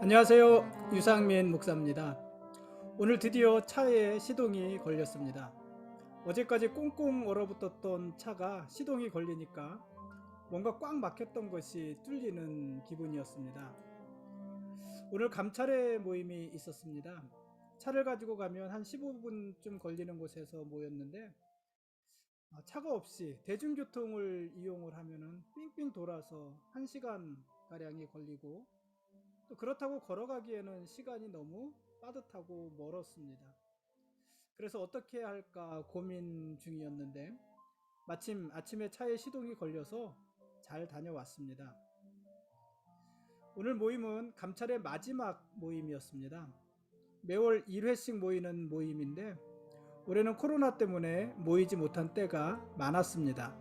안녕하세요. 유상민 목사입니다. 오늘 드디어 차에 시동이 걸렸습니다. 어제까지 꽁꽁 얼어붙었던 차가 시동이 걸리니까 뭔가 꽉 막혔던 것이 뚫리는 기분이었습니다. 오늘 감차례 모임이 있었습니다. 차를 가지고 가면 한 15분쯤 걸리는 곳에서 모였는데 차가 없이 대중교통을 이용을 하면은 삥삥 돌아서 1시간 가량이 걸리고, 또 그렇다고 걸어가기에는 시간이 너무 빠듯하고 멀었습니다. 그래서 어떻게 할까 고민 중이었는데 마침 아침에 차에 시동이 걸려서 잘 다녀왔습니다. 오늘 모임은 감찰의 마지막 모임이었습니다. 매월 1회씩 모이는 모임인데 올해는 코로나 때문에 모이지 못한 때가 많았습니다.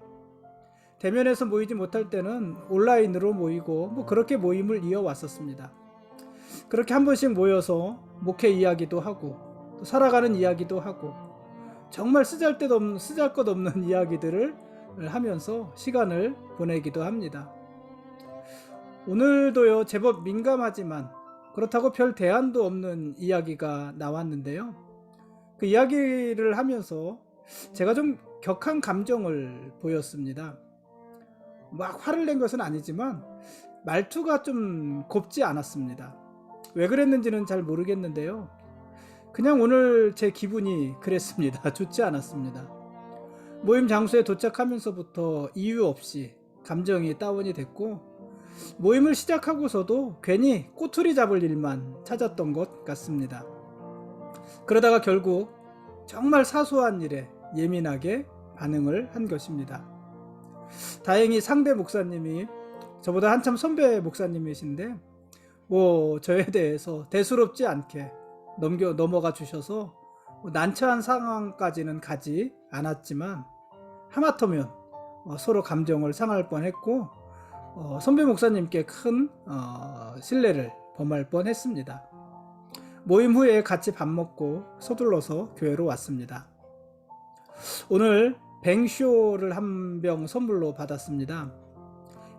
대면에서 모이지 못할 때는 온라인으로 모이고 그렇게 모임을 이어왔었습니다. 그렇게 한 번씩 모여서 목회 이야기도 하고 또 살아가는 이야기도 하고 정말 쓰잘것 없는 이야기들을 하면서 시간을 보내기도 합니다. 오늘도요, 제법 민감하지만 그렇다고 별 대안도 없는 이야기가 나왔는데요. 그 이야기를 하면서 제가 좀 격한 감정을 보였습니다. 막 화를 낸 것은 아니지만 말투가 좀 곱지 않았습니다. 왜 그랬는지는 잘 모르겠는데요. 그냥 오늘 제 기분이 그랬습니다. 좋지 않았습니다. 모임 장소에 도착하면서부터 이유 없이 감정이 다운이 됐고, 모임을 시작하고서도 괜히 꼬투리 잡을 일만 찾았던 것 같습니다. 그러다가 결국 정말 사소한 일에 예민하게 반응을 한 것입니다. 다행히 상대 목사님이 저보다 한참 선배 목사님이신데 저에 대해서 대수롭지 않게 넘어가 주셔서 난처한 상황까지는 가지 않았지만 하마터면 서로 감정을 상할 뻔했고 선배 목사님께 큰 신뢰를 범할 뻔했습니다. 모임 후에 같이 밥 먹고 서둘러서 교회로 왔습니다. 오늘 뱅쇼를 한 병 선물로 받았습니다.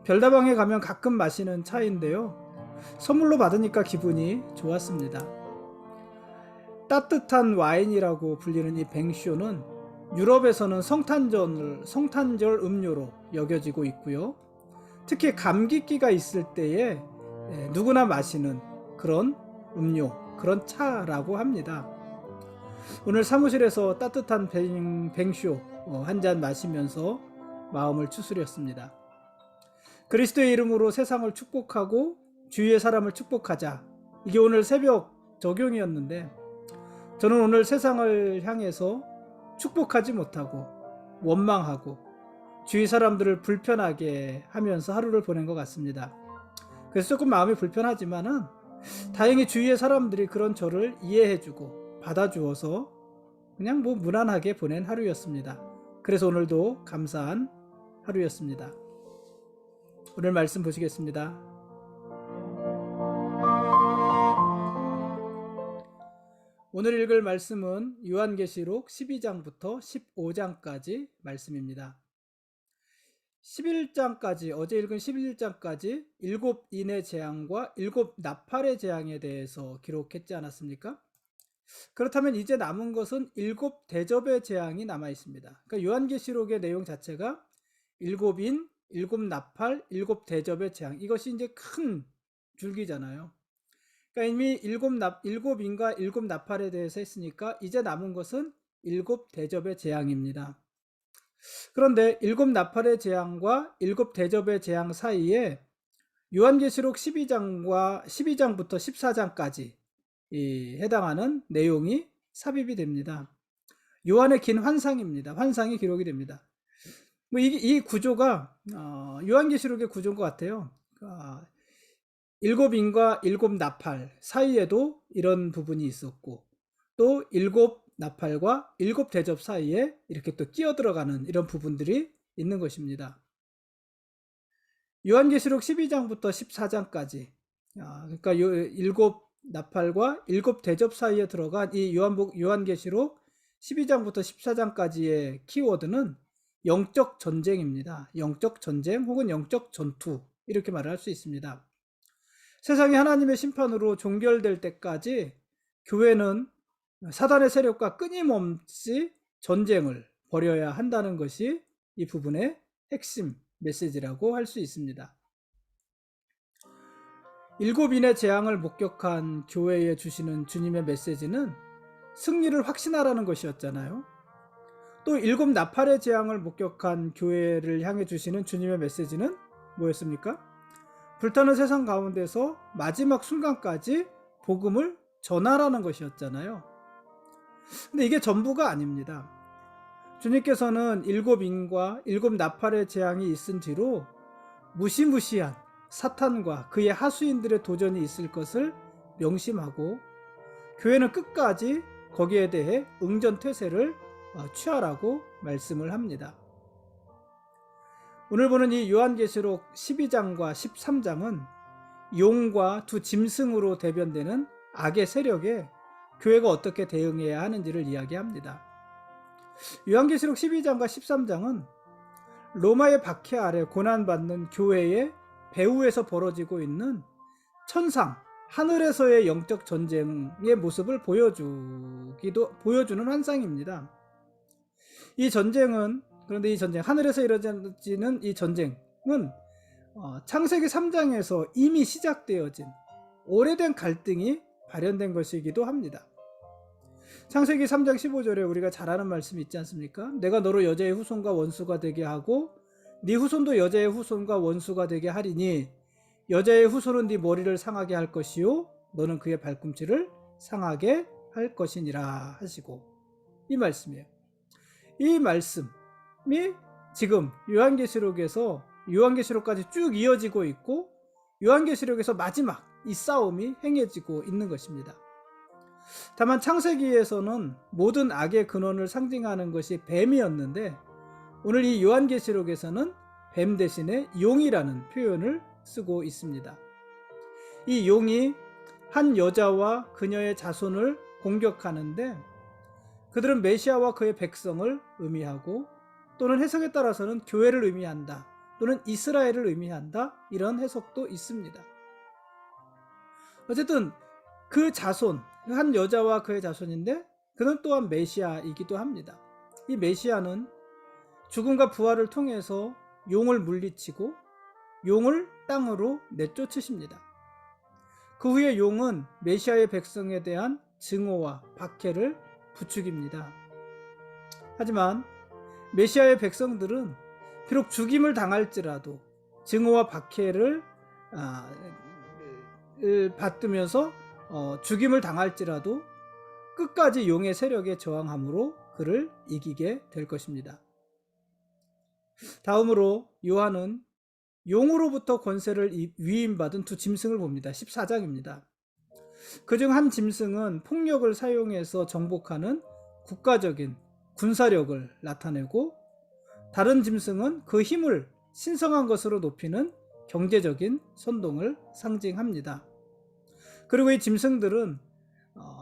별다방에 가면 가끔 마시는 차인데요. 선물로 받으니까 기분이 좋았습니다. 따뜻한 와인이라고 불리는 이 뱅쇼는 유럽에서는 성탄절 음료로 여겨지고 있고요. 특히 감기기가 있을 때에 누구나 마시는 그런 음료, 그런 차라고 합니다. 오늘 사무실에서 따뜻한 뱅쇼 한 잔 마시면서 마음을 추스렸습니다. 그리스도의 이름으로 세상을 축복하고 주위의 사람을 축복하자. 이게 오늘 새벽 적용이었는데 저는 오늘 세상을 향해서 축복하지 못하고 원망하고 주위 사람들을 불편하게 하면서 하루를 보낸 것 같습니다. 그래서 조금 마음이 불편하지만은 다행히 주위의 사람들이 그런 저를 이해해주고 받아주어서 그냥 무난하게 보낸 하루였습니다. 그래서 오늘도 감사한 하루였습니다. 오늘 말씀 보시겠습니다. 오늘 읽을 말씀은 요한계시록 12장부터 15장까지 말씀입니다. 11장까지, 어제 읽은 11장까지 7인의 재앙과 7 나팔의 재앙에 대해서 기록했지 않았습니까? 그렇다면 이제 남은 것은 7 대접의 재앙이 남아 있습니다. 그러니까 요한계시록의 내용 자체가 7인, 7 나팔, 7 대접의 재앙, 이것이 이제 큰 줄기잖아요. 그러니까 이미 7인과 7 나팔에 대해서 했으니까 이제 남은 것은 7 대접의 재앙입니다. 그런데 7 나팔의 재앙과 7 대접의 재앙 사이에 요한계시록 12장부터 14장까지 해당하는 내용이 삽입이 됩니다. 요한의 긴 환상입니다. 환상이 기록이 됩니다. 이 구조가 요한계시록의 구조인 것 같아요. 7인과 7 나팔 사이에도 이런 부분이 있었고, 또 7 나팔과 7 대접 사이에 이렇게 또 끼어 들어가는 이런 부분들이 있는 것입니다. 요한계시록 12장부터 14장까지, 그러니까 7 나팔과 7 대접 사이에 들어간 이 요한계시록 12장부터 14장까지의 키워드는 영적 전쟁입니다. 영적 전쟁 혹은 영적 전투, 이렇게 말을 할 수 있습니다. 세상이 하나님의 심판으로 종결될 때까지 교회는 사단의 세력과 끊임없이 전쟁을 벌여야 한다는 것이 이 부분의 핵심 메시지라고 할 수 있습니다. 일곱인의 재앙을 목격한 교회에 주시는 주님의 메시지는 승리를 확신하라는 것이었잖아요. 또 일곱 나팔의 재앙을 목격한 교회를 향해 주시는 주님의 메시지는 뭐였습니까? 불타는 세상 가운데서 마지막 순간까지 복음을 전하라는 것이었잖아요. 근데 이게 전부가 아닙니다. 주님께서는 일곱 인과 일곱 나팔의 재앙이 있은 뒤로 무시무시한 사탄과 그의 하수인들의 도전이 있을 것을 명심하고 교회는 끝까지 거기에 대해 응전퇴세를 취하라고 말씀을 합니다. 오늘 보는 이 요한계시록 12장과 13장은 용과 두 짐승으로 대변되는 악의 세력에 교회가 어떻게 대응해야 하는지를 이야기합니다. 요한계시록 12장과 13장은 로마의 박해 아래 고난받는 교회의 배후에서 벌어지고 있는 천상, 하늘에서의 영적 전쟁의 모습을 보여주는 환상입니다. 이 전쟁은, 그런데 이 전쟁, 하늘에서 이루어지는 이 전쟁은 창세기 3장에서 이미 시작되어진 오래된 갈등이 발현된 것이기도 합니다. 창세기 3장 15절에 우리가 잘 아는 말씀이 있지 않습니까? 내가 너로 여자의 후손과 원수가 되게 하고 네 후손도 여자의 후손과 원수가 되게 하리니 여자의 후손은 네 머리를 상하게 할 것이요 너는 그의 발꿈치를 상하게 할 것이니라 하시고, 이 말씀이에요. 이 말씀이 지금 요한계시록까지 쭉 이어지고 있고 요한계시록에서 마지막 이 싸움이 행해지고 있는 것입니다. 다만 창세기에서는 모든 악의 근원을 상징하는 것이 뱀이었는데 오늘 이 요한계시록에서는 뱀 대신에 용이라는 표현을 쓰고 있습니다. 이 용이 한 여자와 그녀의 자손을 공격하는데 그들은 메시아와 그의 백성을 의미하고 또는 해석에 따라서는 교회를 의미한다 또는 이스라엘을 의미한다 이런 해석도 있습니다. 어쨌든 그 자손, 한 여자와 그의 자손인데 그는 또한 메시아이기도 합니다. 이 메시아는 죽음과 부활을 통해서 용을 물리치고 용을 땅으로 내쫓으십니다. 그 후에 용은 메시아의 백성에 대한 증오와 박해를 부추깁니다. 하지만 메시아의 백성들은 비록 죽임을 당할지라도 증오와 박해를 받으면서 죽임을 당할지라도 끝까지 용의 세력에 저항함으로 그를 이기게 될 것입니다. 다음으로 요한은 용으로부터 권세를 위임받은 두 짐승을 봅니다. 14장입니다. 그중 한 짐승은 폭력을 사용해서 정복하는 국가적인 군사력을 나타내고 다른 짐승은 그 힘을 신성한 것으로 높이는 경제적인 선동을 상징합니다. 그리고 이 짐승들은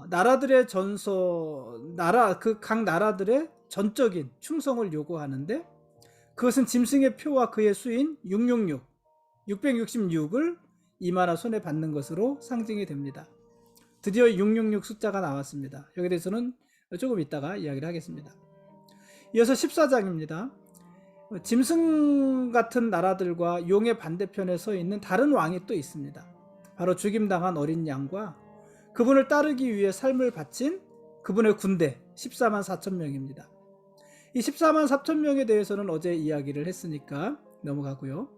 나라들의 각 나라들의 전적인 충성을 요구하는데 그것은 짐승의 표와 그의 수인 666을 이마나 손에 받는 것으로 상징이 됩니다. 드디어 666 숫자가 나왔습니다. 여기에 대해서는 조금 이따가 이야기를 하겠습니다. 이어서 14장입니다. 짐승 같은 나라들과 용의 반대편에 서 있는 다른 왕이 또 있습니다. 바로 죽임당한 어린 양과 그분을 따르기 위해 삶을 바친 그분의 군대 14만 4천 명입니다. 이 14만 4천 명에 대해서는 어제 이야기를 했으니까 넘어가고요.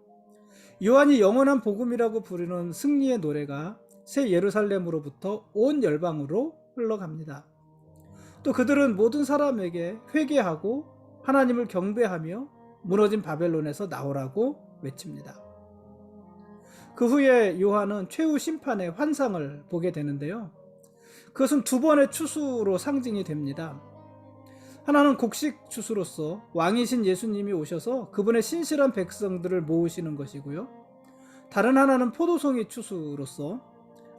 요한이 영원한 복음이라고 부르는 승리의 노래가 새 예루살렘으로부터 온 열방으로 흘러갑니다. 또 그들은 모든 사람에게 회개하고 하나님을 경배하며 무너진 바벨론에서 나오라고 외칩니다. 그 후에 요한은 최후 심판의 환상을 보게 되는데요. 그것은 두 번의 추수로 상징이 됩니다. 하나는 곡식 추수로서 왕이신 예수님이 오셔서 그분의 신실한 백성들을 모으시는 것이고요. 다른 하나는 포도송이 추수로서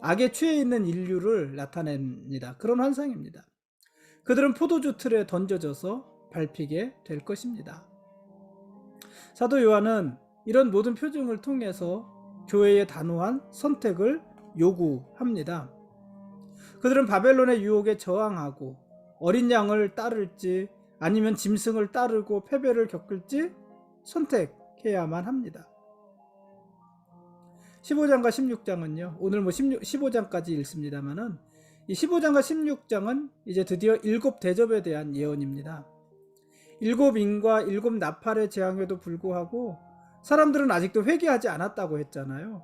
악에 취해 있는 인류를 나타냅니다. 그런 환상입니다. 그들은 포도주 틀에 던져져서 밟히게 될 것입니다. 사도 요한은 이런 모든 표징을 통해서 교회의 단호한 선택을 요구합니다. 그들은 바벨론의 유혹에 저항하고 어린 양을 따를지 아니면 짐승을 따르고 패배를 겪을지 선택해야만 합니다. 15장과 16장은요. 오늘 15장까지 읽습니다만은 이 15장과 16장은 이제 드디어 7대접에 대한 예언입니다. 7인과 7나팔의 재앙에도 불구하고 사람들은 아직도 회개하지 않았다고 했잖아요.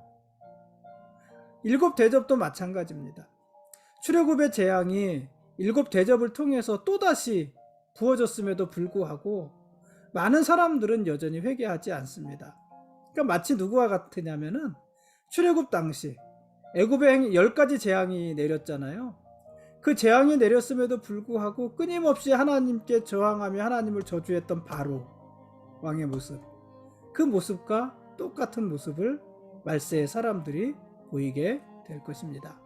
7대접도 마찬가지입니다. 출애굽의 재앙이 7대접을 통해서 또다시 부어졌음에도 불구하고 많은 사람들은 여전히 회개하지 않습니다. 그러니까 마치 누구와 같으냐면은 출애굽 당시 애굽에 10가지 재앙이 내렸잖아요. 그 재앙이 내렸음에도 불구하고 끊임없이 하나님께 저항하며 하나님을 저주했던 바로 왕의 모습, 그 모습과 똑같은 모습을 말세의 사람들이 보이게 될 것입니다.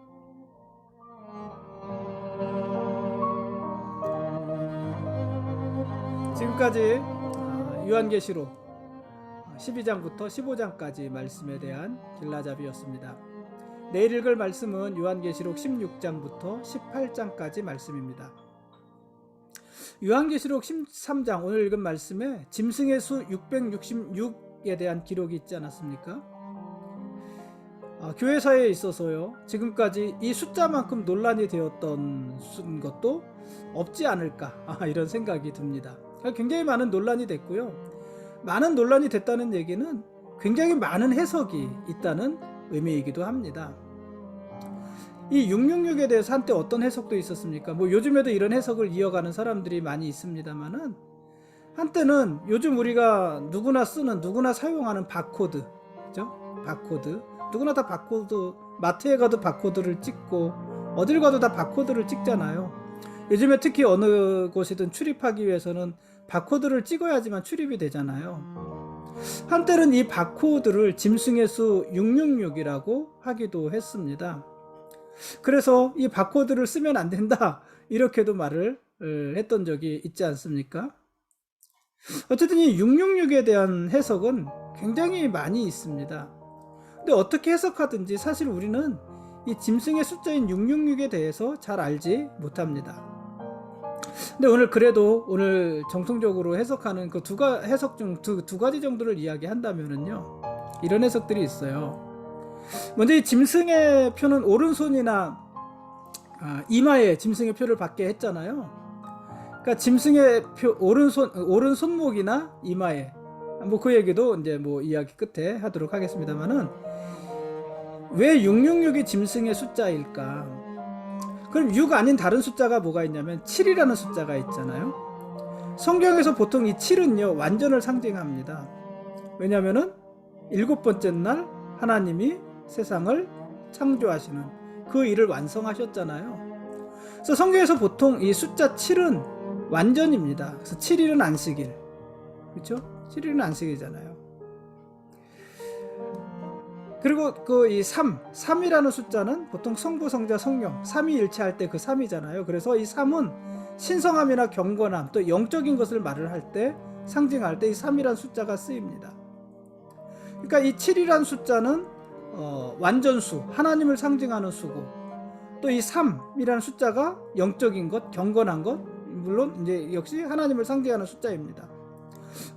지금까지 요한계시록 12장부터 15장까지 말씀에 대한 길라잡이였습니다. 내일 읽을 말씀은 요한계시록 16장부터 18장까지 말씀입니다. 요한계시록 13장 오늘 읽은 말씀에 짐승의 수 666에 대한 기록이 있지 않았습니까? 교회사에 있어서요, 지금까지 이 숫자만큼 논란이 되었던 것도 없지 않을까, 이런 생각이 듭니다. 굉장히 많은 논란이 됐고요. 많은 논란이 됐다는 얘기는 굉장히 많은 해석이 있다는 의미이기도 합니다. 이 666에 대해서 한때 어떤 해석도 있었습니까? 요즘에도 이런 해석을 이어가는 사람들이 많이 있습니다만은, 한때는 요즘 우리가 누구나 쓰는, 누구나 사용하는 바코드, 그죠? 바코드. 누구나 다 바코드, 마트에 가도 바코드를 찍고 어딜 가도 다 바코드를 찍잖아요. 요즘에 특히 어느 곳이든 출입하기 위해서는 바코드를 찍어야지만 출입이 되잖아요. 한때는 이 바코드를 짐승의 수 666이라고 하기도 했습니다. 그래서 이 바코드를 쓰면 안 된다, 이렇게도 말을 했던 적이 있지 않습니까? 어쨌든 이 666에 대한 해석은 굉장히 많이 있습니다. 근데 어떻게 해석하든지 사실 우리는 이 짐승의 숫자인 666에 대해서 잘 알지 못합니다. 근데 오늘 정통적으로 해석하는 그 해석 중 두 가지 정도를 이야기한다면은요, 이런 해석들이 있어요. 먼저 이 짐승의 표는 오른손이나 이마에 짐승의 표를 받게 했잖아요. 그러니까 짐승의 표 오른 손목이나 이마에, 그 얘기도 이제 이야기 끝에 하도록 하겠습니다만은, 왜 666이 짐승의 숫자일까? 그럼 6 아닌 다른 숫자가 뭐가 있냐면 7이라는 숫자가 있잖아요. 성경에서 보통 이 7은요, 완전을 상징합니다. 왜냐면은 7번째 날 하나님이 세상을 창조하시는 그 일을 완성하셨잖아요. 그래서 성경에서 보통 이 숫자 7은 완전입니다. 그래서 7일은 안식일, 그렇죠? 7일은 안식이잖아요. 그리고 이 3이라는 숫자는 보통 성부, 성자, 성령, 삼위일체할 때 그 3이잖아요. 그래서 이 3은 신성함이나 경건함, 또 영적인 것을 말을 할 때, 상징할 때 이 3이라는 숫자가 쓰입니다. 그러니까 이 7이라는 숫자는 완전수, 하나님을 상징하는 수고, 또 이 3이라는 숫자가 영적인 것, 경건한 것, 물론 이제 역시 하나님을 상징하는 숫자입니다.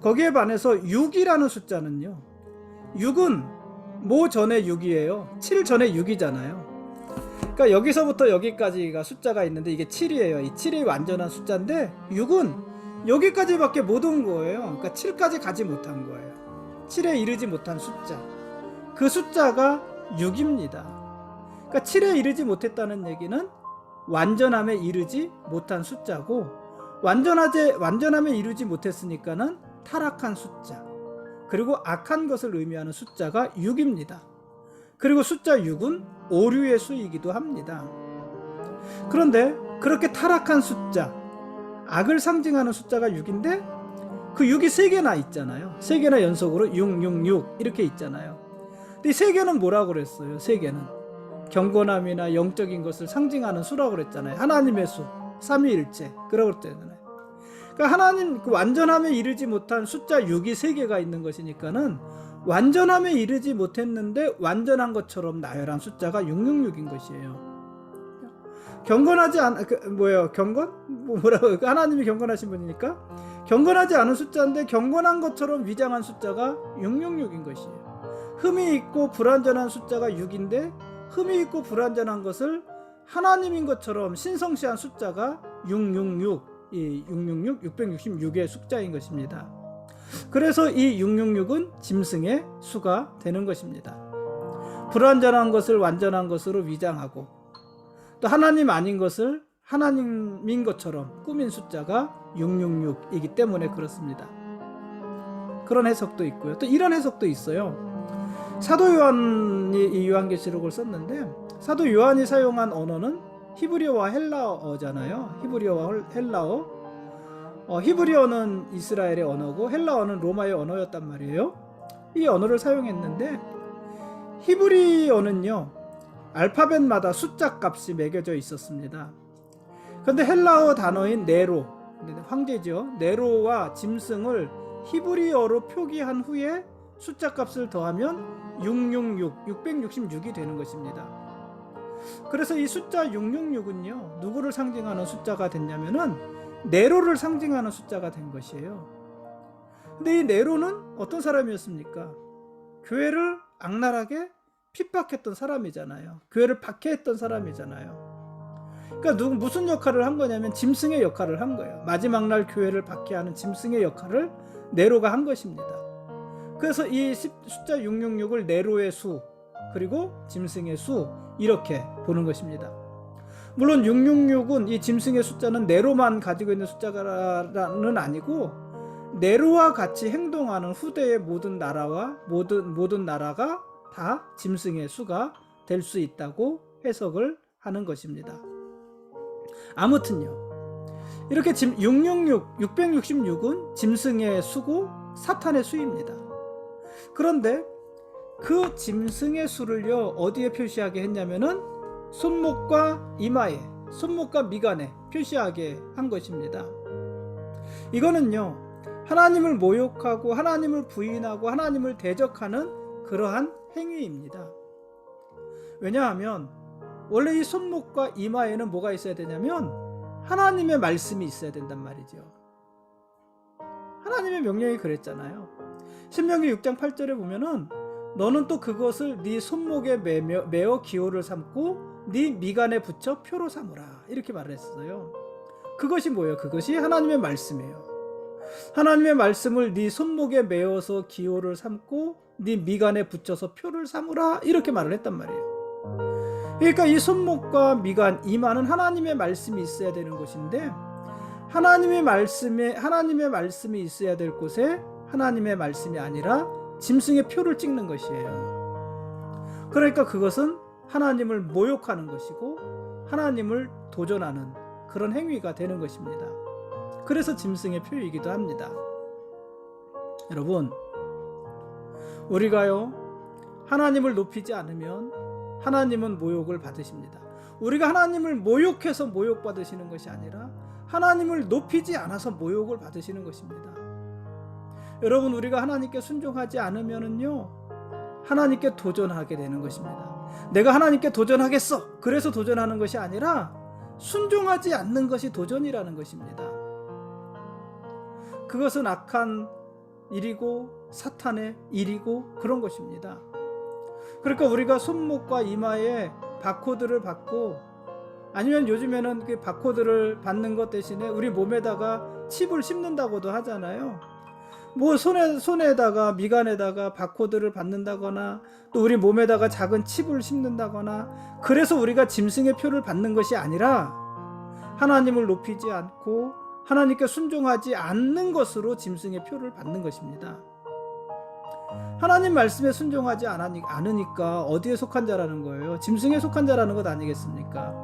거기에 반해서 6이라는 숫자는요, 6은 뭐 전에 6이에요. 7 전에 6이잖아요. 그러니까 여기서부터 여기까지가 숫자가 있는데 이게 7이에요. 이 7이 완전한 숫자인데 6은 여기까지밖에 못 온 거예요. 그러니까 7까지 가지 못한 거예요. 7에 이르지 못한 숫자. 그 숫자가 6입니다. 그러니까 7에 이르지 못했다는 얘기는 완전함에 이르지 못한 숫자고, 완전함에 이르지 못했으니까는 타락한 숫자, 그리고 악한 것을 의미하는 숫자가 6입니다. 그리고 숫자 6은 오류의 수이기도 합니다. 그런데 그렇게 타락한 숫자, 악을 상징하는 숫자가 6인데 그 6이 3개나 있잖아요. 3개나 연속으로 666 이렇게 있잖아요. 근데 이 3개는 뭐라고 그랬어요? 3개는 경건함이나 영적인 것을 상징하는 수라고 그랬잖아요. 하나님의 수, 삼위일체, 그러고 그랬잖아요. 그러니까 하나님 그 완전함에 이르지 못한 숫자 6이 3개가 있는 것이니까는 완전함에 이르지 못했는데 완전한 것처럼 나열한 숫자가 666인 것이에요. 경건하지 않, 경건? 뭐라고, 하나님이 경건하신 분이니까? 경건하지 않은 숫자인데 경건한 것처럼 위장한 숫자가 666인 것이에요. 흠이 있고 불완전한 숫자가 6인데 흠이 있고 불완전한 것을 하나님인 것처럼 신성시한 숫자가 666, 이 666, 666의 숫자인 것입니다. 그래서 이 666은 짐승의 수가 되는 것입니다. 불완전한 것을 완전한 것으로 위장하고 또 하나님 아닌 것을 하나님인 것처럼 꾸민 숫자가 666이기 때문에 그렇습니다. 그런 해석도 있고요. 또 이런 해석도 있어요. 사도 요한이 이 요한계시록을 썼는데 사도 요한이 사용한 언어는 히브리어와 헬라어잖아요. 히브리어와 헬라어. 히브리어는 이스라엘의 언어고 헬라어는 로마의 언어였단 말이에요. 이 언어를 사용했는데 히브리어는요, 알파벳마다 숫자 값이 매겨져 있었습니다. 그런데 헬라어 단어인 네로, 황제죠. 네로와 짐승을 히브리어로 표기한 후에 숫자 값을 더하면 666이 되는 것입니다. 그래서 이 숫자 666은요, 누구를 상징하는 숫자가 됐냐면은 네로를 상징하는 숫자가 된 것이에요. 근데 이 네로는 어떤 사람이었습니까? 교회를 악랄하게 핍박했던 사람이잖아요. 교회를 박해했던 사람이잖아요. 그러니까 무슨 역할을 한 거냐면 짐승의 역할을 한 거예요. 마지막 날 교회를 박해하는 짐승의 역할을 네로가 한 것입니다. 그래서 이 숫자 666을 네로의 수 그리고 짐승의 수 이렇게 보는 것입니다. 물론 666은 이 짐승의 숫자는 네로만 가지고 있는 숫자는 아니고 네로와 같이 행동하는 후대의 모든 나라와 모든 나라가 다 짐승의 수가 될 수 있다고 해석을 하는 것입니다. 아무튼요, 이렇게 666은 짐승의 수고 사탄의 수입니다. 그런데 그 짐승의 수를요, 어디에 표시하게 했냐면은 손목과 이마에, 손목과 미간에 표시하게 한 것입니다. 이거는요, 하나님을 모욕하고 하나님을 부인하고 하나님을 대적하는 그러한 행위입니다. 왜냐하면 원래 이 손목과 이마에는 뭐가 있어야 되냐면 하나님의 말씀이 있어야 된단 말이죠. 하나님의 명령이 그랬잖아요. 신명기 6장 8절에 보면은 너는 또 그것을 네 손목에 매어 기호를 삼고 네 미간에 붙여 표로 삼으라, 이렇게 말을 했어요. 그것이 뭐예요? 그것이 하나님의 말씀이에요. 하나님의 말씀을 네 손목에 매어서 기호를 삼고 네 미간에 붙여서 표를 삼으라, 이렇게 말을 했단 말이에요. 그러니까 이 손목과 미간, 이마는 하나님의 말씀이 있어야 되는 곳인데 하나님의 말씀이 있어야 될 곳에 하나님의 말씀이 아니라 짐승의 표를 찍는 것이에요. 그러니까 그것은 하나님을 모욕하는 것이고 하나님을 도전하는 그런 행위가 되는 것입니다. 그래서 짐승의 표이기도 합니다. 여러분, 우리가요, 하나님을 높이지 않으면 하나님은 모욕을 받으십니다. 우리가 하나님을 모욕해서 모욕받으시는 것이 아니라 하나님을 높이지 않아서 모욕을 받으시는 것입니다. 여러분, 우리가 하나님께 순종하지 않으면은요, 하나님께 도전하게 되는 것입니다. 내가 하나님께 도전하겠어, 그래서 도전하는 것이 아니라 순종하지 않는 것이 도전이라는 것입니다. 그것은 악한 일이고 사탄의 일이고 그런 것입니다. 그러니까 우리가 손목과 이마에 바코드를 받고, 아니면 요즘에는 그 바코드를 받는 것 대신에 우리 몸에다가 칩을 심는다고도 하잖아요. 뭐 손에다가 미간에다가 바코드를 받는다거나 또 우리 몸에다가 작은 칩을 심는다거나, 그래서 우리가 짐승의 표를 받는 것이 아니라 하나님을 높이지 않고 하나님께 순종하지 않는 것으로 짐승의 표를 받는 것입니다. 하나님 말씀에 순종하지 않으니까 어디에 속한 자라는 거예요? 짐승에 속한 자라는 것 아니겠습니까?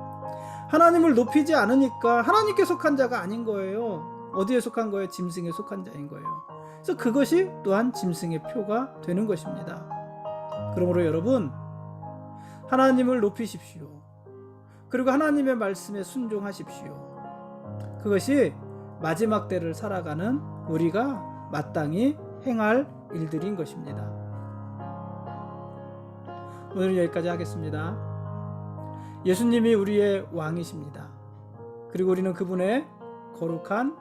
하나님을 높이지 않으니까 하나님께 속한 자가 아닌 거예요. 어디에 속한 거예요? 짐승에 속한 자인 거예요. 그래서 그것이 또한 짐승의 표가 되는 것입니다. 그러므로 여러분, 하나님을 높이십시오. 그리고 하나님의 말씀에 순종하십시오. 그것이 마지막 때를 살아가는 우리가 마땅히 행할 일들인 것입니다. 오늘은 여기까지 하겠습니다. 예수님이 우리의 왕이십니다. 그리고 우리는 그분의 거룩한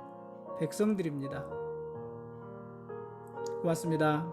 백성들입니다. 고맙습니다.